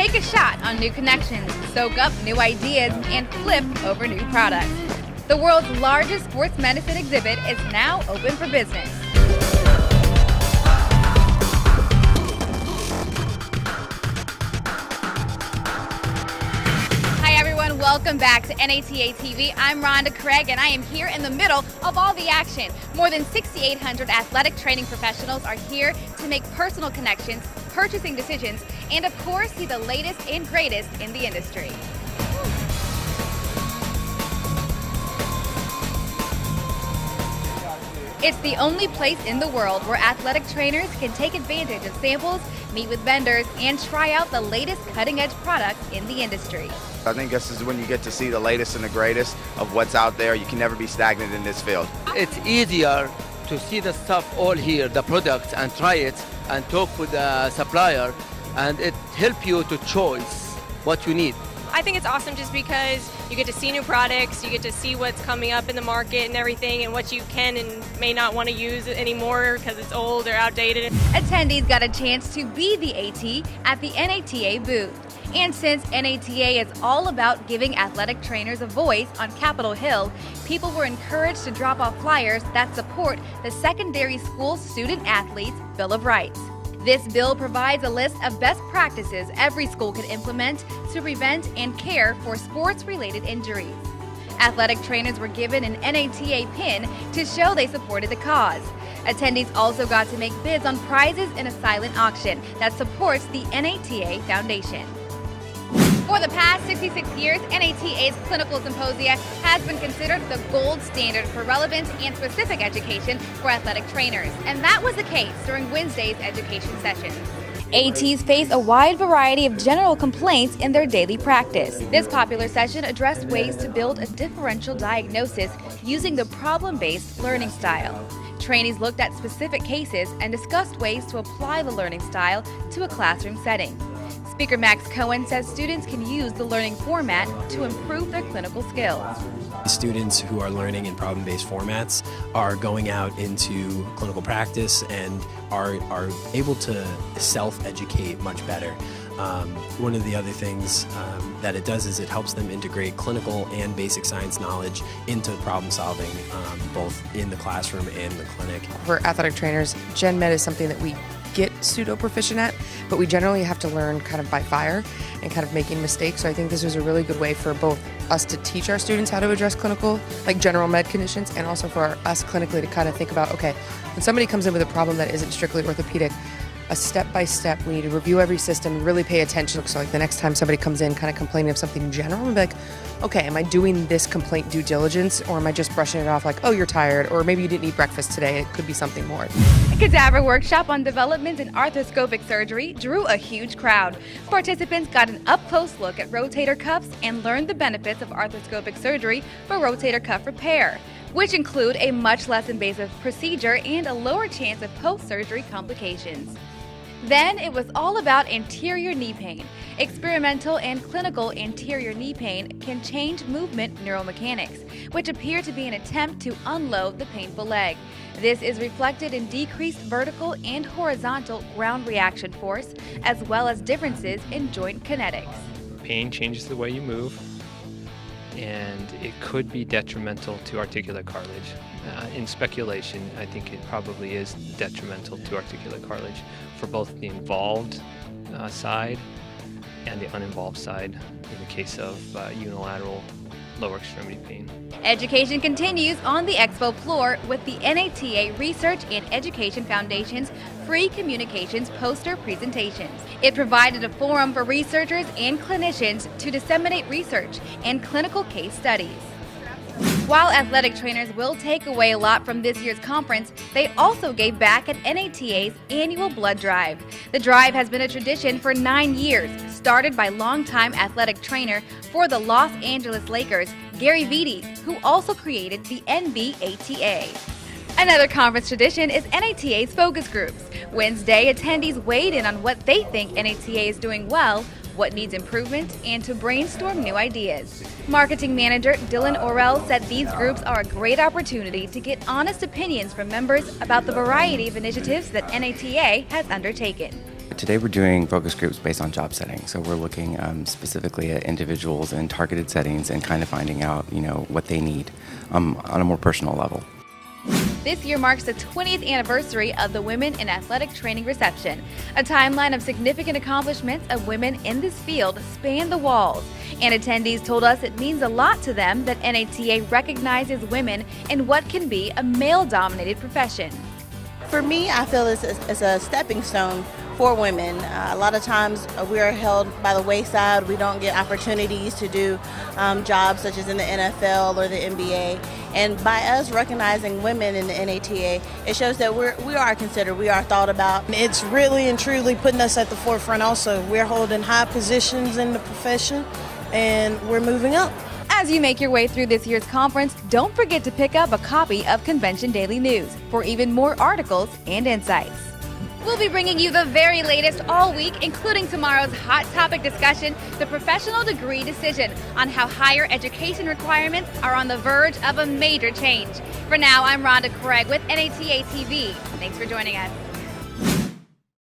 Take a shot on new connections, soak up new ideas, and flip over new products. The world's largest sports medicine exhibit is now open for business. Hi everyone, welcome back to NATA TV. I'm Rhonda Craig and I am here in the middle of all the action. More than 6,800 athletic training professionals are here to make personal connections, purchasing decisions, and of course see the latest and greatest in the industry. It's the only place in the world where athletic trainers can take advantage of samples, meet with vendors, and try out the latest cutting-edge products in the industry. I think this is when you get to see the latest and the greatest of what's out there. You can never be stagnant in this field. It's easier to see the stuff all here, the products, and try it and talk with the supplier, and it helps you to choose what you need. I think it's awesome just because you get to see new products, you get to see what's coming up in the market and everything, and what you can and may not want to use anymore because it's old or outdated. Attendees got a chance to be the AT at the NATA booth. And since NATA is all about giving athletic trainers a voice on Capitol Hill, people were encouraged to drop off flyers that support the Secondary School Student Athletes Bill of Rights. This bill provides a list of best practices every school can implement to prevent and care for sports-related injuries. Athletic trainers were given an NATA pin to show they supported the cause. Attendees also got to make bids on prizes in a silent auction that supports the NATA Foundation. For the past 66 years, NATA's Clinical Symposia has been considered the gold standard for relevant and specific education for athletic trainers, and that was the case during Wednesday's education sessions. ATs face a wide variety of general complaints in their daily practice. This popular session addressed ways to build a differential diagnosis using the problem-based learning style. Trainees looked at specific cases and discussed ways to apply the learning style to a classroom setting. Speaker Max Cohen says students can use the learning format to improve their clinical skills. Students who are learning in problem-based formats are going out into clinical practice and are able to self-educate much better. One of the other things that it does is it helps them integrate clinical and basic science knowledge into problem solving, both in the classroom and the clinic. For athletic trainers, Gen Med is something that we get pseudo proficient at, but we generally have to learn kind of by fire and kind of making mistakes. So I think this was a really good way for both us to teach our students how to address clinical, like general med conditions, and also for us clinically to kind of think about, okay, when somebody comes in with a problem that isn't strictly orthopedic, a step-by-step, we need to review every system, really pay attention. So like the next time somebody comes in kind of complaining of something general, we'll be like, okay, am I doing this complaint due diligence, or am I just brushing it off like, oh, you're tired, or maybe you didn't eat breakfast today, it could be something more. A cadaver workshop on development in arthroscopic surgery drew a huge crowd. Participants got an up-close look at rotator cuffs and learned the benefits of arthroscopic surgery for rotator cuff repair, which include a much less invasive procedure and a lower chance of post-surgery complications. Then it was all about anterior knee pain. Experimental and clinical anterior knee pain can change movement neuromechanics, which appear to be an attempt to unload the painful leg. This is reflected in decreased vertical and horizontal ground reaction force, as well as differences in joint kinetics. Pain changes the way you move, and it could be detrimental to articular cartilage. In speculation, I think it probably is detrimental to articular cartilage for both the involved side and the uninvolved side in the case of unilateral lower extremity pain. Education continues on the expo floor with the NATA Research and Education Foundation's free communications poster presentations. It provided a forum for researchers and clinicians to disseminate research and clinical case studies. While athletic trainers will take away a lot from this year's conference, they also gave back at NATA's annual blood drive. The drive has been a tradition for 9 years, started by longtime athletic trainer for the Los Angeles Lakers, Gary Vitti, who also created the NBATA. Another conference tradition is NATA's focus groups. Wednesday, attendees weighed in on what they think NATA is doing well, what needs improvement, and to brainstorm new ideas. Marketing manager Dylan Orrell said these groups are a great opportunity to get honest opinions from members about the variety of initiatives that NATA has undertaken. Today we're doing focus groups based on job setting. So we're looking specifically at individuals in targeted settings and kind of finding out, what they need on a more personal level. This year marks the 20th anniversary of the Women in Athletic Training reception. A timeline of significant accomplishments of women in this field spanned the walls, and attendees told us it means a lot to them that NATA recognizes women in what can be a male-dominated profession. For me, I feel it's a stepping stone for women. A lot of times we are held by the wayside. We don't get opportunities to do jobs such as in the NFL or the NBA. And by us recognizing women in the NATA, it shows that we are considered, we are thought about. It's really and truly putting us at the forefront also. We're holding high positions in the profession and we're moving up. As you make your way through this year's conference, don't forget to pick up a copy of Convention Daily News for even more articles and insights. We'll be bringing you the very latest all week, including tomorrow's hot topic discussion, the professional degree decision on how higher education requirements are on the verge of a major change. For now, I'm Rhonda Craig with NATA TV. Thanks for joining us.